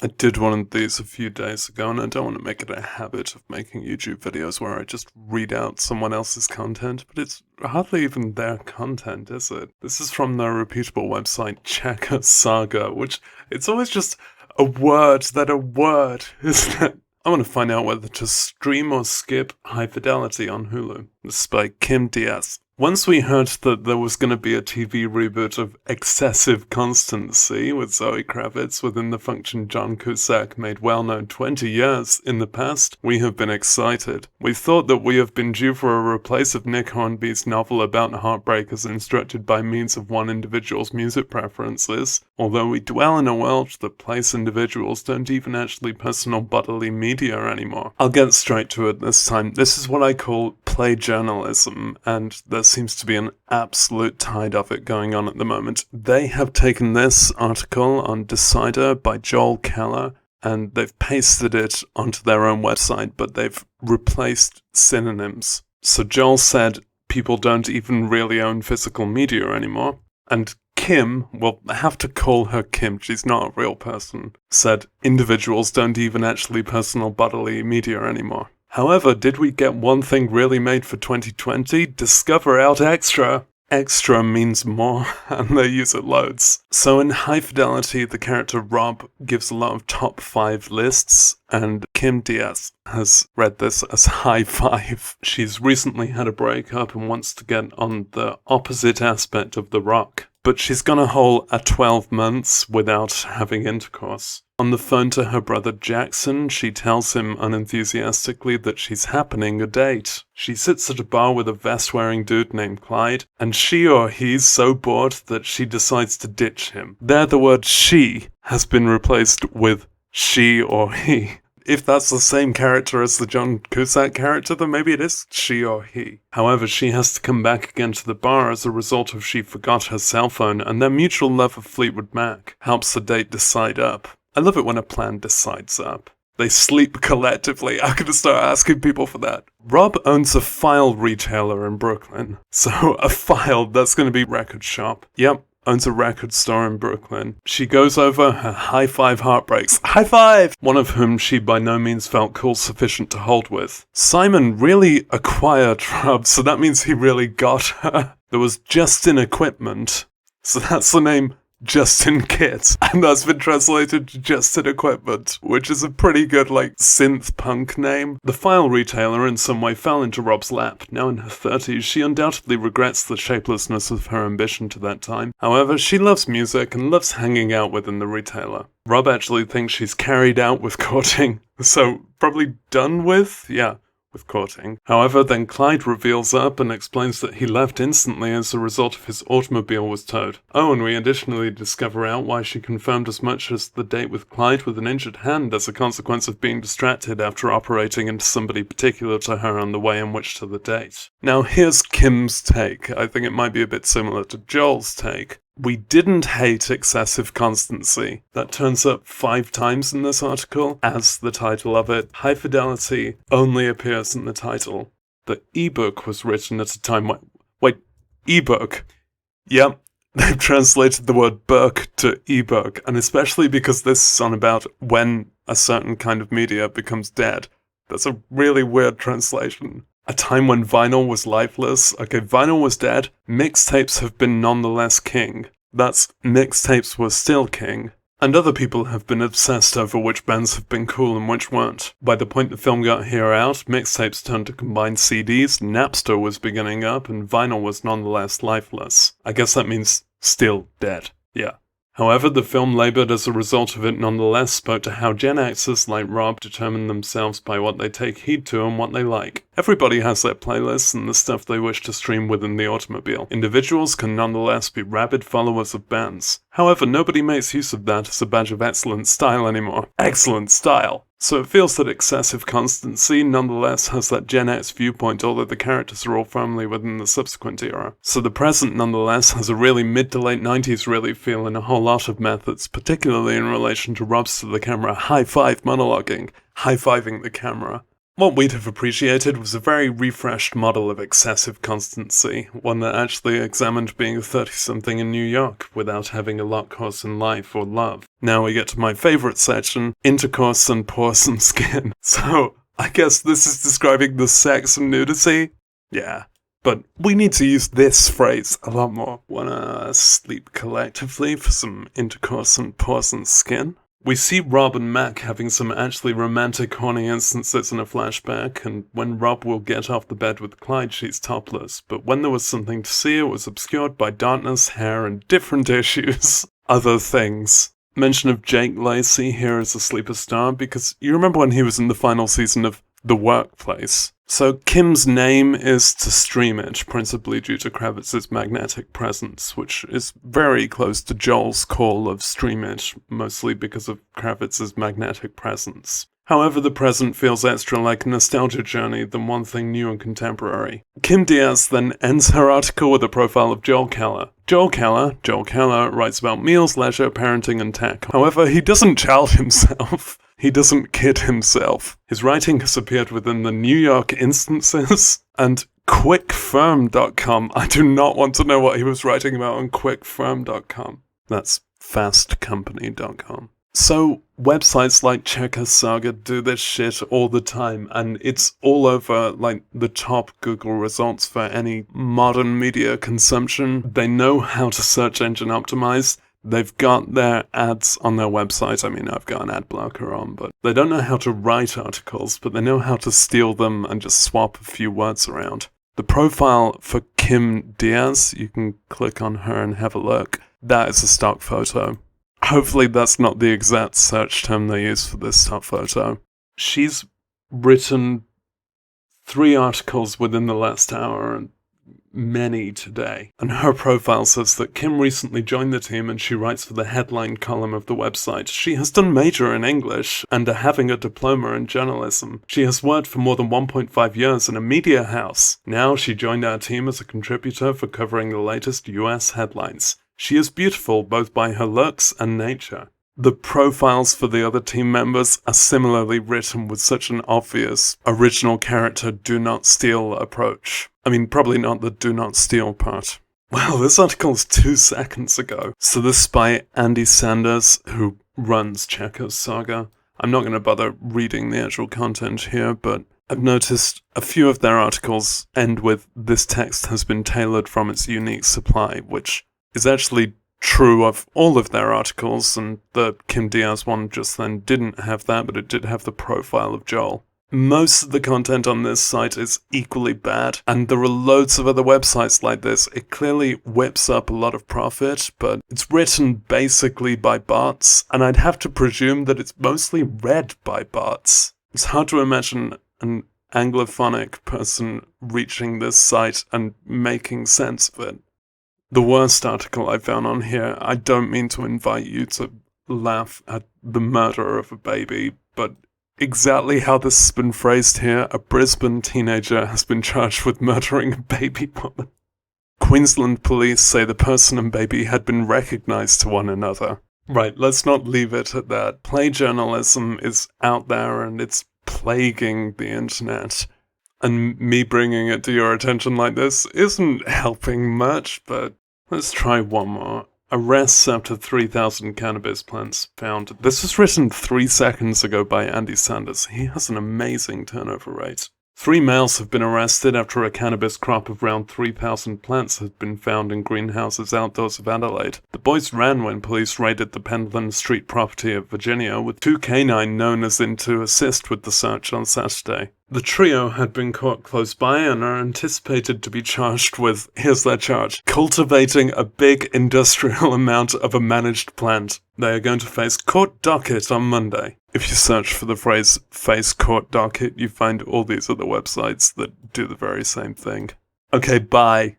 I did one of these a few days ago, and I don't want to make it a habit of making YouTube videos where I just read out someone else's content, but it's hardly even their content, is it? This is from the reputable website Checker Saga, which it's always just a word, isn't it? I want to find out whether to stream or skip High Fidelity on Hulu. This is by Kim Diaz. Once we heard that there was going to be a TV reboot of Excessive Constancy with Zoe Kravitz within the function John Cusack made well known 20 years in the past, we have been excited. We thought that we have been due for a replace of Nick Hornby's novel about heartbreak as instructed by means of one individual's music preferences, although we dwell in a world that place individuals don't even actually personal bodily media anymore. I'll get straight to it this time. This is what I call Plagiarnalism, and there seems to be an absolute tide of it going on at the moment. They have taken this article on Decider by Joel Keller, and they've pasted it onto their own website, but they've replaced synonyms. So Joel said people don't even really own physical media anymore, and Kim, we'll have to call her Kim, she's not a real person, said individuals don't even actually personal bodily media anymore. However, did we get one thing really made for 2020? Discover out extra. Extra means more, and they use it loads. So in High Fidelity, the character Rob gives a lot of top 5 lists, and Kim Diaz has read this as high 5. She's recently had a breakup and wants to get on the opposite aspect of the rock. But she's gone a whole 12 months without having intercourse. On the phone to her brother Jackson, she tells him unenthusiastically that she's happening a date. She sits at a bar with a vest-wearing dude named Clyde, and she or he's so bored that she decides to ditch him. There the word she has been replaced with she or he. If that's the same character as the John Cusack character, then maybe it is she or he. However, she has to come back again to the bar as a result of she forgot her cell phone, and their mutual love of Fleetwood Mac helps the date decide up. I love it when a plan decides up. They sleep collectively. I'm gonna start asking people for that. Rob owns a file retailer in Brooklyn. So a file, that's gonna be record shop. Yep. Owns a record store in Brooklyn. She goes over her high 5 heartbreaks. High 5! One of whom she by no means felt cool sufficient to hold with. Simon really acquired Rob, so that means he really got her. There was Justin Equipment, so that's the name Justin Kit, and that's been translated to Justin Equipment, which is a pretty good, synth punk name. The file retailer in some way fell into Rob's lap. Now in her 30s, she undoubtedly regrets the shapelessness of her ambition to that time. However, she loves music and loves hanging out within the retailer. Rob actually thinks she's carried out with courting, so probably done with? Yeah. With courting. However, then Clyde reveals up and explains that he left instantly as a result of his automobile was towed. Oh, and we additionally discover out why she confirmed as much as the date with Clyde with an injured hand as a consequence of being distracted after operating into somebody particular to her on the way in which to the date. Now here's Kim's take. I think it might be a bit similar to Joel's take. We didn't hate Excessive Constancy. That turns up 5 times in this article as the title of it. High Fidelity only appears in the title. The ebook was written at a time when... Wait, ebook? Yep, they've translated the word book to ebook, and especially because this is on about when a certain kind of media becomes dead. That's a really weird translation. A time when vinyl was lifeless. Okay, vinyl was dead. Mixtapes have been nonetheless king. That's mixtapes were still king. And other people have been obsessed over which bands have been cool and which weren't. By the point the film got here out, mixtapes turned to combined CDs, Napster was beginning up, and vinyl was nonetheless lifeless. I guess that means still dead. Yeah. However, the film laboured as a result of it nonetheless spoke to how Gen Xers like Rob determine themselves by what they take heed to and what they like. Everybody has their playlists and the stuff they wish to stream within the automobile. Individuals can nonetheless be rabid followers of bands. However, nobody makes use of that as a badge of excellent style anymore. Excellent style! So it feels that Excessive Constancy nonetheless has that Gen X viewpoint, although the characters are all firmly within the subsequent era. So the present nonetheless has a really mid to late 90s really feel in a whole lot of methods, particularly in relation to Rob's to the camera high-five monologuing, high-fiving the camera. What we'd have appreciated was a very refreshed model of excessive constancy, one that actually examined being a 30-something in New York without having a lot course in life or love. Now we get to my favourite section, intercourse and porcelain skin. So, I guess this is describing the sex and nudity? Yeah. But we need to use this phrase a lot more. Wanna sleep collectively for some intercourse and porcelain skin? We see Rob and Mac having some actually romantic horny instances in a flashback, and when Rob will get off the bed with Clyde, she's topless, but when there was something to see, it was obscured by darkness, hair, and different issues. Other things. Mention of Jake Lacey here as a sleeper star, because you remember when he was in the final season of The Workplace. So Kim's name is to stream it, principally due to Kravitz's magnetic presence, which is very close to Joel's call of stream it, mostly because of Kravitz's magnetic presence. However, the present feels extra like a nostalgia journey than one thing new and contemporary. Kim Diaz then ends her article with a profile of Joel Keller. Joel Keller writes about meals, leisure, parenting, and tech. However, he doesn't child himself. He doesn't kid himself. His writing has appeared within the New York Instances and QuickFirm.com. I do not want to know what he was writing about on QuickFirm.com. That's FastCompany.com. So, websites like Checker Saga do this shit all the time, and it's all over, like, the top Google results for any modern media consumption. They know how to search engine optimize. They've got their ads on their website. I mean, I've got an ad blocker on, but they don't know how to write articles, but they know how to steal them and just swap a few words around. The profile for Kim Diaz, you can click on her and have a look. That is a stock photo. Hopefully that's not the exact search term they use for this stock photo. She's written 3 articles within the last hour and many today. And her profile says that Kim recently joined the team and she writes for the headline column of the website. She has done major in English and having a diploma in journalism. She has worked for more than 1.5 years in a media house. Now she joined our team as a contributor for covering the latest US headlines. She is beautiful both by her looks and nature. The profiles for the other team members are similarly written with such an obvious, original character do not steal approach. I mean, probably not the do not steal part. Well, this article is 2 seconds ago. So this is by Andy Sanders, who runs Checker Saga. I'm not going to bother reading the actual content here, but I've noticed a few of their articles end with "this text has been tailored from its unique supply," which is actually true of all of their articles, and the Kim Diaz one just then didn't have that, but it did have the profile of Joel. Most of the content on this site is equally bad, and there are loads of other websites like this. It clearly whips up a lot of profit, but it's written basically by bots, and I'd have to presume that it's mostly read by bots. It's hard to imagine an Anglophonic person reaching this site and making sense of it. The worst article I found on here, I don't mean to invite you to laugh at the murder of a baby, but exactly how this has been phrased here, a Brisbane teenager has been charged with murdering a baby woman. Queensland police say the person and baby had been recognised to one another. Right, let's not leave it at that. Plagiarnalism is out there and it's plaguing the internet. And me bringing it to your attention like this isn't helping much, but let's try one more. Arrests after 3,000 cannabis plants found. This was written 3 seconds ago by Andy Sanders. He has an amazing turnover rate. 3 males have been arrested after a cannabis crop of around 3,000 plants had been found in greenhouses outdoors of Adelaide. The boys ran when police raided the Pendleton Street property of Virginia, with 2 canine known as in to assist with the search on Saturday. The trio had been caught close by and are anticipated to be charged with, here's their charge, cultivating a big industrial amount of a managed plant. They are going to face court docket on Monday. If you search for the phrase face court docket, you find all these other websites that do the very same thing. Okay, bye.